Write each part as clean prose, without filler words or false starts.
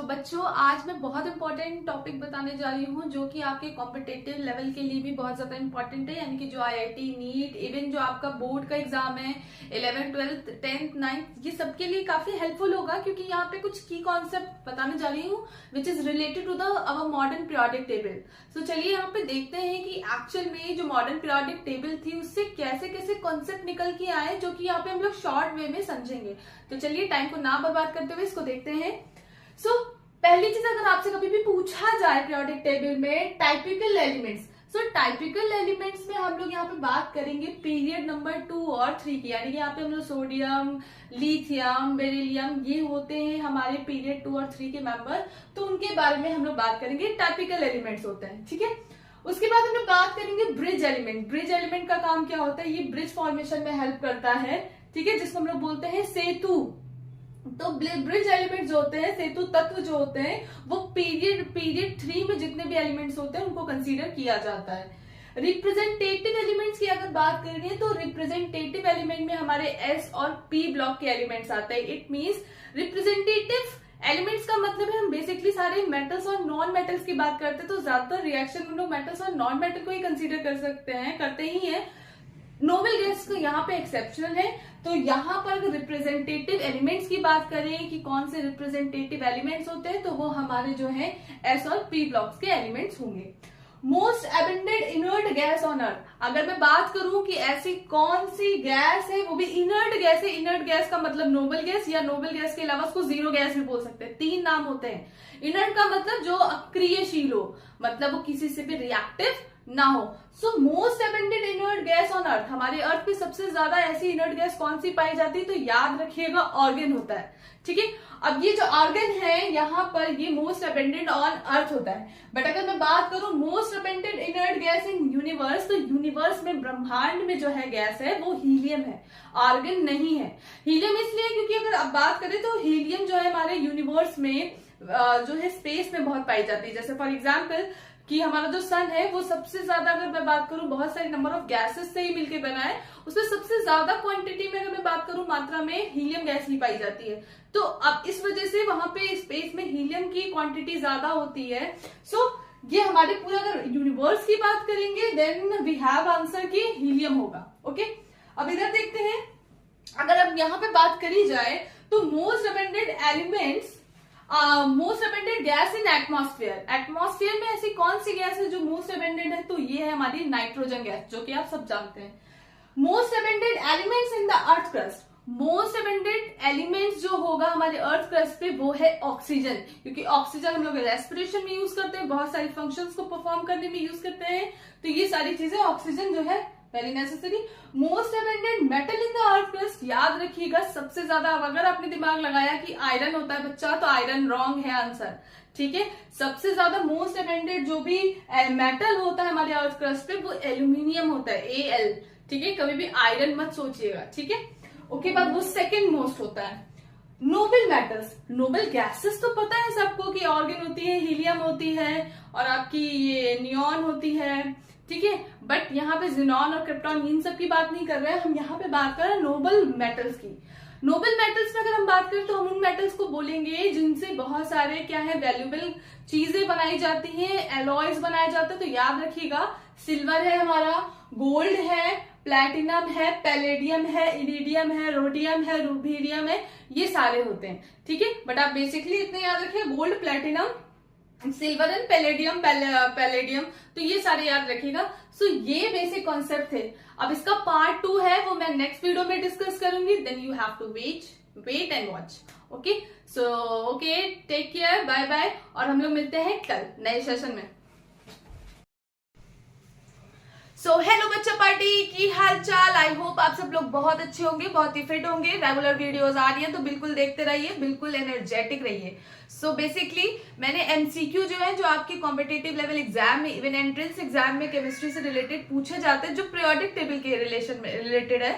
बच्चों, आज मैं बहुत इंपॉर्टेंट टॉपिक बताने जा रही हूँ जो कि आपके कॉम्पिटेटिव लेवल के लिए भी बहुत ज्यादा इंपॉर्टेंट है। यानी कि जो आईआईटी, नीट, इवन जो आपका बोर्ड का एग्जाम है 11th, 12th, 10th, 9th, ये सबके लिए काफी हेल्पफुल होगा क्योंकि यहाँ पे कुछ की कॉन्सेप्ट बताने जा रही हूँ which is related to the our modern periodic table. So चलिए यहाँ पे देखते हैं कि एक्चुअल में जो मॉडर्न पीरियोडिक टेबल थी उससे कैसे कैसे कॉन्सेप्ट निकल के आए, जो कि यहाँ पे हम लोग शॉर्ट वे में समझेंगे। तो चलिए टाइम को ना बर्बाद करते हुए इसको देखते हैं। पहली चीज, अगर आपसे कभी भी पूछा जाए पीरियोडिक टेबल में टाइपिकल एलिमेंट्स, टाइपिकल एलिमेंट्स में हम लोग यहाँ पे बात करेंगे पीरियड नंबर 2 और 3 की। यानी कि यहाँ पे हम लोग सोडियम, लिथियम, बेरिलियम, ये होते हैं हमारे पीरियड 2 और 3 के मेंबर। तो उनके बारे में हम लोग बात करेंगे, टाइपिकल एलिमेंट्स होते हैं, ठीक है। उसके बाद हम लोग बात करेंगे ब्रिज एलिमेंट। ब्रिज एलिमेंट का काम क्या होता है? ये ब्रिज फॉर्मेशन में हेल्प करता है, ठीक है, जिसको हम लोग बोलते हैं सेतु। तो ब्रिज एलिमेंट जो होते हैं, सेतु तत्व जो होते हैं, वो पीरियड 3 में जितने भी एलिमेंट्स होते हैं उनको कंसीडर किया जाता है। रिप्रेजेंटेटिव एलिमेंट्स की अगर बात करें तो रिप्रेजेंटेटिव एलिमेंट में हमारे एस और पी ब्लॉक के एलिमेंट्स आते हैं। इट मींस रिप्रेजेंटेटिव एलिमेंट्स का मतलब है हम बेसिकली सारे मेटल्स और नॉन मेटल्स की बात करते हैं। तो ज्यादातर रिएक्शन में लोग मेटल्स और नॉन मेटल को ही कंसीडर कर सकते हैं, करते ही है। नोबेल गैस का यहाँ पे एक्सेप्शनल है। तो यहाँ पर अगर रिप्रेजेंटेटिव एलिमेंट्स की बात करें कि कौन से रिप्रेजेंटेटिव एलिमेंट्स होते हैं, तो वो हमारे जो है एस और पी ब्लॉक्स के एलिमेंट्स होंगे। Most abundant inert gas on earth, अगर मैं बात करूं कि ऐसी कौन सी गैस है, वो भी इनर्ट गैस है। इनर्ट गैस का मतलब नोबेल गैस, या नोबेल गैस के अलावा उसको जीरो गैस भी बोल सकते हैं। 3 नाम होते हैं। इनर्ट का मतलब जो अक्रियशील हो, मतलब वो किसी से भी रिएक्टिव ना हो। So most abundant inert gas on earth, हमारे अर्थ पे सबसे ज्यादा ऐसी इनर्ट गैस कौन सी पाई जाती है? तो याद रखिएगा ऑर्गन होता है, ठीक है। अब ये जो ऑर्गन है यहाँ पर, ये मोस्ट एबंडेंट ऑन अर्थ होता है। बट अगर मैं बात करूं most abundant inert gas in universe, तो यूनिवर्स में, ब्रह्मांड में जो है गैस है वो हीलियम है, ऑर्गन नहीं है। हीलियम इसलिए क्योंकि अगर आप बात करें तो हीलियम जो है हमारे यूनिवर्स में जो है स्पेस में बहुत पाई जाती है। जैसे फॉर एग्जाम्पल कि हमारा जो सन है वो सबसे ज्यादा, अगर मैं बात करूं, बहुत सारे नंबर ऑफ गैसेस से ही मिलकर बना है। उसमें सबसे ज्यादा क्वांटिटी में अगर मैं बात करूं, मात्रा में, हीलियम गैस ही पाई जाती है। तो अब इस वजह से वहां पे स्पेस में हीलियम की क्वांटिटी ज्यादा होती है। सो ये हमारे पूरा, अगर यूनिवर्स की बात करेंगे देन वी हैव आंसर कि हीलियम होगा। ओके, अब इधर देखते हैं। अगर अब यहाँ पे बात करी जाए तो most abundant elements, most abundant gas in atmosphere. Atmosphere में ऐसी कौन सी गैस है जो मोस्ट अबंडेंट है? तो ये है हमारी नाइट्रोजन गैस, जो कि आप सब जानते हैं। Most abundant elements in the earth crust, most abundant elements जो होगा हमारे अर्थ क्रस्ट पे वो है ऑक्सीजन, क्योंकि ऑक्सीजन हम लोग रेस्पिरेशन में यूज करते हैं, बहुत सारी फंक्शंस को परफॉर्म करने में यूज करते हैं। तो ये सारी चीजें ऑक्सीजन जो है very necessary. Most abundant metal in the earth crust, याद रखिएगा सबसे ज्यादा, अगर आपने दिमाग लगाया कि आयरन होता है बच्चा, तो आयरन रॉन्ग है आंसर, ठीक है। सबसे ज्यादा मोस्ट अबंडेंट जो भी मेटल होता है हमारे अर्थ क्रस्ट पे वो एल्यूमिनियम होता है, Al, ठीक है। कभी भी आयरन मत सोचिएगा, ठीक है। ओके, बाद वो सेकेंड मोस्ट होता है। नोबेल मेटल्स, नोबेल गैसेस तो पता है सबको कि ऑर्गन होती है, हीलियम होती है और आपकी ये नियॉन होती है, ठीक है। बट यहाँ पे जिनॉन और क्रिप्टॉन इन सब की बात नहीं कर रहे हैं, हम यहाँ पे बात कर रहे हैं नोबेल मेटल्स की। नोबेल मेटल्स में अगर हम बात करें तो हम उन मेटल्स को बोलेंगे जिनसे बहुत सारे क्या है वैल्यूएबल चीजें बनाई जाती हैं, एलॉयज बनाए जाते हैं। तो याद रखिएगा सिल्वर है हमारा, गोल्ड है, प्लैटिनम है, पैलेडियम है, इरिडियम है, रोडियम है, रूबीडियम है, ये सारे होते हैं, ठीक है। बट आप बेसिकली इतने याद रखिए, gold, platinum, silver and palladium, तो ये सारे याद रखिएगा। सो ये बेसिक कॉन्सेप्ट थे। अब इसका पार्ट 2 है, वो मैं नेक्स्ट वीडियो में डिस्कस करूंगी। Then you have to wait and watch. Okay, so okay, take care, bye bye, और हम लोग मिलते हैं कल नए सेशन में। सो हेलो बच्चा पार्टी, की हाल चाल? आई होप आप सब लोग बहुत अच्छे होंगे, बहुत ही फिट होंगे। रेगुलर वीडियोस आ रही हैं तो बिल्कुल देखते रहिए, बिल्कुल एनर्जेटिक रहिए। सो बेसिकली मैंने एमसीक्यू जो है, जो आपके कॉम्पिटेटिव लेवल एग्जाम में, इवन एंट्रेंस एग्जाम में केमिस्ट्री से रिलेटेड पूछे जाते हैं, जो पीरियोडिक टेबल के रिलेशन में रिलेटेड है।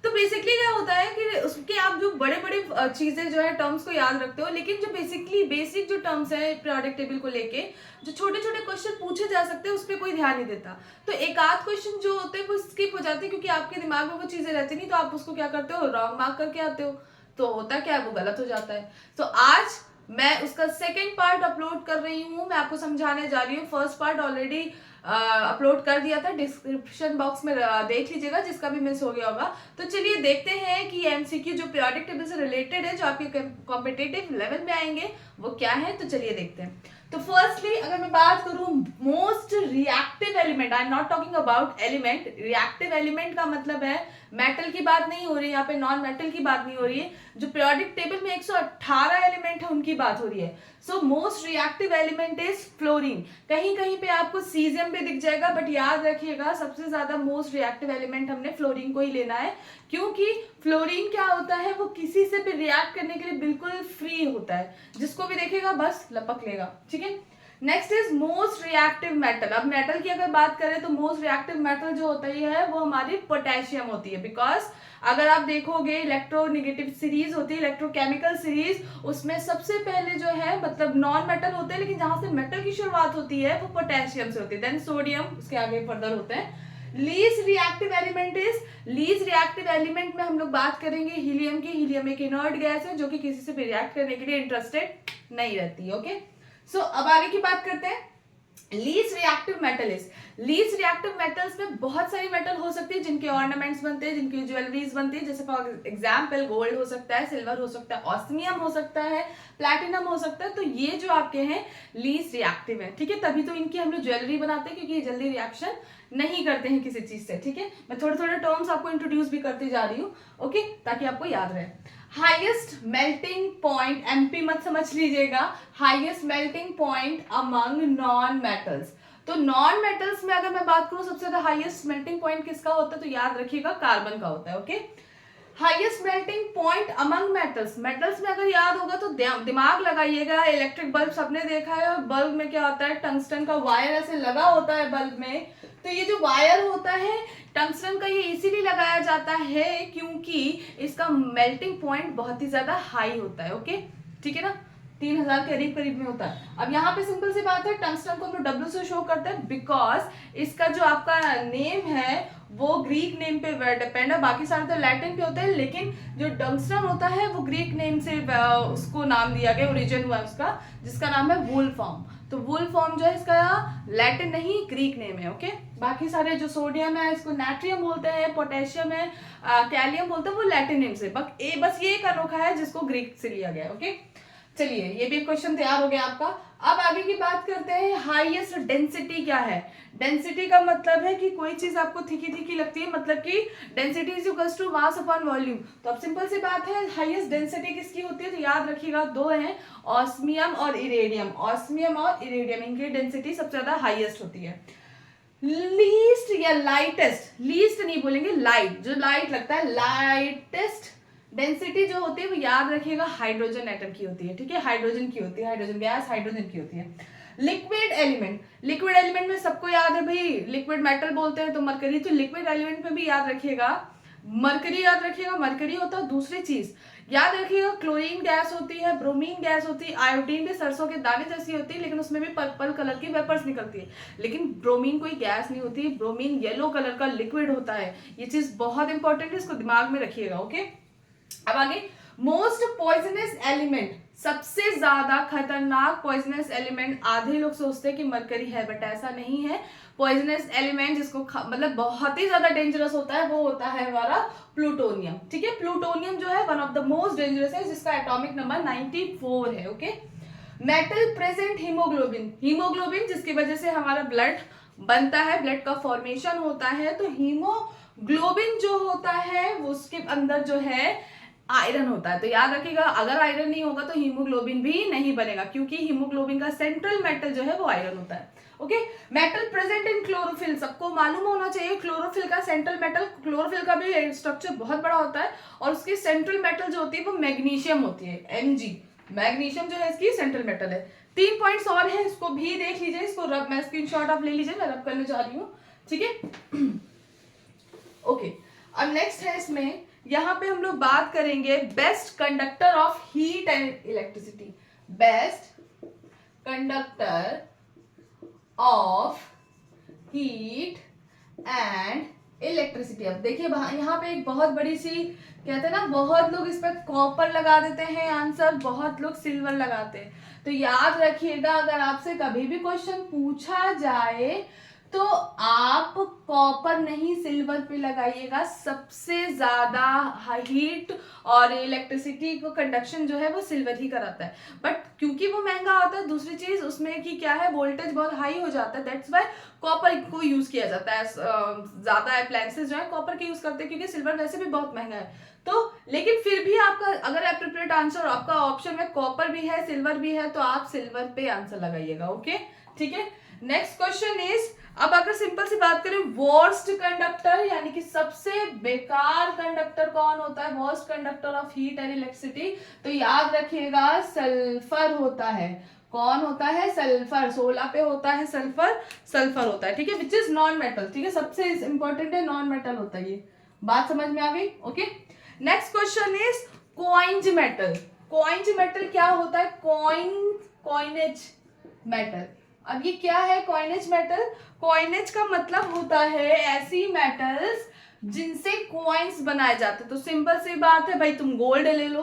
तो बेसिकली क्या होता है कि उसके आप जो बड़े बड़े चीजें जो है टर्म्स को याद रखते हो, लेकिन जो बेसिकली बेसिक जो टर्म्स है पीरियोडिक टेबल को लेके, जो छोटे छोटे क्वेश्चन पूछे जा सकते हैं उस पर कोई ध्यान नहीं देता। तो एक आध क्वेश्चन जो होते हैं वो स्किप हो जाते हैं, क्योंकि आपके दिमाग में वो चीजें रहती नहीं, तो आप उसको क्या करते हो, रॉन्ग मार्क करके आते हो। तो होता क्या है, वो गलत हो जाता है। तो आज मैं उसका सेकेंड पार्ट अपलोड कर रही हूँ, मैं आपको समझाने जा रही हूँ। फर्स्ट पार्ट ऑलरेडी अपलोड कर दिया था, डिस्क्रिप्शन बॉक्स में देख लीजिएगा जिसका भी मिस हो गया होगा। तो चलिए देखते हैं कि एमसीक्यू जो पीरियोडिक टेबल से रिलेटेड है, जो आपके कॉम्पिटिटिव लेवल में आएंगे, वो क्या है। तो चलिए देखते हैं। तो फर्स्टली अगर मैं बात करूं most reactive element, I am not talking about element. Reactive element का मतलब है मेटल की बात नहीं हो रही है यहाँ पे, नॉन मेटल की बात नहीं हो रही है। जो पीरियोडिक टेबल में 118 एलिमेंट है उनकी बात हो रही है। So most reactive element is fluorine. कहीं कहीं पे आपको सीजियम भी दिख जाएगा, बट याद रखिएगा सबसे ज्यादा मोस्ट रिएक्टिव एलिमेंट हमने फ्लोरीन को ही लेना है, क्योंकि फ्लोरीन क्या होता है, वो किसी से भी रिएक्ट करने के लिए बिल्कुल फ्री होता है, जिसको भी देखेगा बस लपक लेगा। ठीक है, next is most reactive metal. अब मेटल की अगर बात करें तो मोस्ट रिएक्टिव मेटल जो होता है वो हमारी पोटेशियम होती है। बिकॉज अगर आप देखोगे इलेक्ट्रोनेगेटिव सीरीज होती है, इलेक्ट्रोकेमिकल सीरीज, उसमें सबसे पहले जो है मतलब नॉन मेटल होते हैं, लेकिन जहां से मेटल की शुरुआत होती है वो पोटेशियम से होती है, देन सोडियम, उसके आगे फर्दर होते हैं। Least reactive element is, least reactive element में हम लोग बात करेंगे हीलियम की। हीलियम एक इनर्ट गैस है जो कि किसी से भी रिएक्ट करने के लिए इंटरेस्टेड नहीं रहती है। ओके, सो अब आगे की बात करते हैं। Least reactive metal is, least reactive metals में बहुत सारी मेटल हो सकती है जिनके ऑर्नामेंट्स बनते हैं, जिनकी ज्वेलरीज बनती है। जैसे फॉर एग्जाम्पल गोल्ड हो सकता है, सिल्वर हो सकता है, ऑस्मियम हो सकता है, प्लैटिनम हो सकता है। तो ये जो आपके हैं लीस्ट रिएक्टिव है। ठीक है, तभी तो इनकी हम लोग ज्वेलरी बनाते हैं, क्योंकि ये जल्दी रिएक्शन नहीं करते हैं किसी चीज से। ठीक है, मैं थोड़े थोड़े टर्म्स आपको इंट्रोड्यूस भी करती जा रही हूँ, ओके, ताकि आपको याद रहे। हाईएस्ट मेल्टिंग पॉइंट, एमपी मत समझ लीजिएगा, highest melting point among non metals. तो नॉन मेटल्स में अगर मैं बात करूं सबसे ज्यादा हाईएस्ट मेल्टिंग पॉइंट किसका होता है, तो याद रखिएगा कार्बन का होता है। Okay, highest melting point among metals, metals में अगर याद होगा तो दिमाग लगाइएगा। इलेक्ट्रिक बल्ब सबने देखा है, और बल्ब में क्या होता है, टंगस्टन का वायर ऐसे लगा होता है बल्ब में। तो ये जो वायर होता है टंगस्टन का, ये इसीलिए लगाया जाता है क्योंकि इसका मेल्टिंग पॉइंट बहुत ही ज्यादा हाई होता है। ओके, ठीक है ना, 3000 के करीब करीब में होता है। अब यहाँ पे सिंपल सी बात है, टंगस्टन को हम लोग W से शो करते हैं, बिकॉज इसका जो आपका नेम है वो ग्रीक नेम पे डिपेंड है। बाकी सारे तो लैटिन पे होते हैं, लेकिन जो टंगस्टन होता है वो ग्रीक नेम से उसको नाम दिया गया, ओरिजिन हुआ उसका, जिसका नाम है वुल्फॉर्म। तो वुल्फॉर्म जो है इसका लैटिन नहीं ग्रीक नेम है। ओके, बाकी सारे जो सोडियम है इसको नाट्रियम बोलते हैं, पोटेशियम है कैलियम बोलते हैं, वो लैटिन नेम से। बस ये एक अनोखा है जिसको ग्रीक से लिया गया। ओके, चलिए ये भी क्वेश्चन तैयार हो गया आपका। अब आगे की बात करते हैं, हाईएस्ट डेंसिटी क्या है। डेंसिटी का मतलब है कि कोई चीज आपको थिकी थिकी लगती है, मतलब कि density is equals to mass upon volume. तो अब सिंपल सी बात है, हाईएस्ट डेंसिटी किसकी होती है, तो याद रखिएगा दो हैं, ऑस्मियम और इरेडियम। ऑस्मियम और इरेडियम, इनकी डेंसिटी सबसे ज्यादा हाईएस्ट होती है। लीस्ट या लाइटेस्ट, लीस्ट नहीं बोलेंगे, लाइट, जो लाइट लगता है, लाइटेस्ट डेंसिटी जो होती है वो याद रखिएगा हाइड्रोजन एटम की होती है। ठीक है, हाइड्रोजन की होती है, हाइड्रोजन गैस हाइड्रोजन की होती है। लिक्विड एलिमेंट, लिक्विड एलिमेंट में सबको याद है भाई, लिक्विड मेटल बोलते हैं तो मरकरी। तो लिक्विड एलिमेंट में भी याद रखिएगा मरकरी, याद रखिएगा मरकरी होता है। दूसरी चीज याद रखिएगा, क्लोरीन गैस होती है, ब्रोमीन गैस होती है, आयोडीन भी सरसों के दाने जैसी होती है, लेकिन उसमें भी पर्पल कलर की वेपर्स निकलती है। लेकिन ब्रोमीन कोई गैस नहीं होती, ब्रोमीन येलो कलर का लिक्विड होता है। ये चीज बहुत इंपॉर्टेंट है, इसको दिमाग में रखिएगा। ओके, अब आगे, मोस्ट पॉइजनस एलिमेंट, सबसे ज्यादा खतरनाक पॉइजनस एलिमेंट, आधे लोग सोचते हैं कि मरकरी है, बट ऐसा नहीं है। पॉइजनस एलिमेंट जिसको मतलब बहुत ही ज्यादा डेंजरस होता है, वो होता है हमारा प्लूटोनियम। ठीक है, प्लूटोनियम जो है one of the most dangerous है, जिसका एटॉमिक नंबर 94 है। Okay, metal present haemoglobin, haemoglobin जिसकी वजह से हमारा ब्लड बनता है, ब्लड का फॉर्मेशन होता है। तो हीमोग्लोबिन जो होता है वो उसके अंदर जो है आयरन होता है। तो याद रखिएगा, अगर आयरन नहीं होगा तो हीमोग्लोबिन भी नहीं बनेगा, क्योंकि हीमोग्लोबिन का सेंट्रल मेटल जो है वो आयरन होता है। Okay, metal present in chlorophyll, सबको मालूम होना चाहिए क्लोरोफिल का सेंट्रल मेटल, क्लोरोफिल का भी स्ट्रक्चर बहुत बड़ा होता है, और उसकी सेंट्रल मेटल जो होती है वो मैग्नीशियम होती है, Mg। मैग्नीशियम जो है इसकी सेंट्रल मेटल है। 3 पॉइंट्स और हैं, इसको भी देख लीजिए, इसको रब, मैं स्क्रीनशॉट आप ले लीजिए, मैं रब करने जा रही हूँ। ठीक है, ओके, अब नेक्स्ट है इसमें, यहां पे हम लोग बात करेंगे best conductor of heat and electricity. Best conductor of heat and electricity. अब देखिए यहाँ पे एक बहुत बड़ी सी, कहते हैं ना, बहुत लोग इस पर कॉपर लगा देते हैं आंसर, बहुत लोग सिल्वर लगाते हैं। तो याद रखिएगा, अगर आपसे कभी भी क्वेश्चन पूछा जाए तो आप कॉपर नहीं सिल्वर पे लगाइएगा। सबसे ज्यादा हीट और इलेक्ट्रिसिटी को कंडक्शन जो है वो सिल्वर ही कराता है, बट क्योंकि वो महंगा होता है, दूसरी चीज उसमें कि क्या है, वोल्टेज बहुत हाई हो जाता है, दैट्स वाई कॉपर को यूज किया जाता है। ज्यादा अप्लायंसेस जो है कॉपर के यूज करते हैं, क्योंकि सिल्वर वैसे भी बहुत महंगा है। तो लेकिन फिर भी आपका अगर एप्रोप्रिएट आंसर आपका ऑप्शन में कॉपर भी है सिल्वर भी है, तो आप सिल्वर पे आंसर लगाइएगा। ओके, ठीक है। नेक्स्ट क्वेश्चन इज, अब अगर सिंपल सी बात करें, वर्स्ट कंडक्टर यानी कि सबसे बेकार कंडक्टर कौन होता है, worst conductor of heat and electricity, तो याद रखिएगा सल्फर होता है। कौन होता है, सल्फर। 16 पे होता है सल्फर, सल्फर होता है, ठीक है, विच इज नॉन मेटल, ठीक है, सबसे इंपॉर्टेंट है, नॉन मेटल होता है ये। बात समझ में आ गई? Okay. Next question is coinage metal. Coinage metal क्या होता है, कॉइनेज मेटल। अब ये क्या है कॉइनेज मेटल? कॉइनेज का मतलब होता है ऐसी मेटल्स जिनसे कॉइन्स बनाए जाते हैं। तो सिंपल सी बात है भाई, तुम गोल्ड ले लो,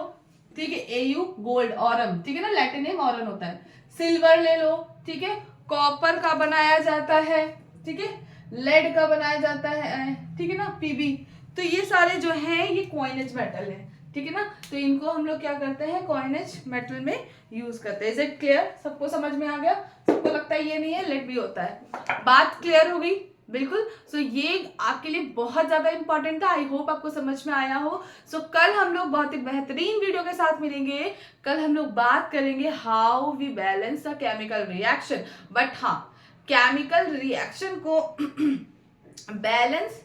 ठीक है, एयू गोल्ड, ऑरम, ठीक है ना, लैटिन नेम ऑरन होता है। सिल्वर ले लो, ठीक है, कॉपर का बनाया जाता है, ठीक है, लेड का बनाया जाता है, ठीक है ना, पीबी। तो ये सारे जो हैं ये कॉइनेज मेटल है, ठीक है ना। तो इनको हम लोग क्या करते हैं, कॉइनेज मेटल में यूज करते हैं। Is it clear? सबको समझ में आ गया? सबको लगता है ये नहीं है, लेड भी होता है। बात क्लियर हो गई? बिल्कुल। सो ये आपके लिए बहुत ज्यादा इंपॉर्टेंट था। आई होप आपको समझ में आया हो। सो कल हम लोग बहुत ही बेहतरीन वीडियो के साथ मिलेंगे। कल हम लोग बात करेंगे how we balance a chemical reaction. But हाँ, केमिकल रिएक्शन को बैलेंस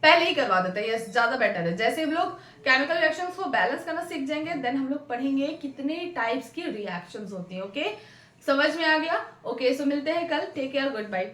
पहले ही करवा देते हैं, यस, ज्यादा बेटर है। जैसे हम लोग केमिकल रिएक्शंस को बैलेंस करना सीख जाएंगे, देन हम लोग पढ़ेंगे कितने टाइप्स की रिएक्शंस होती हैं। ओके, समझ में आ गया? ओके, सो मिलते हैं कल। Take care, good bye.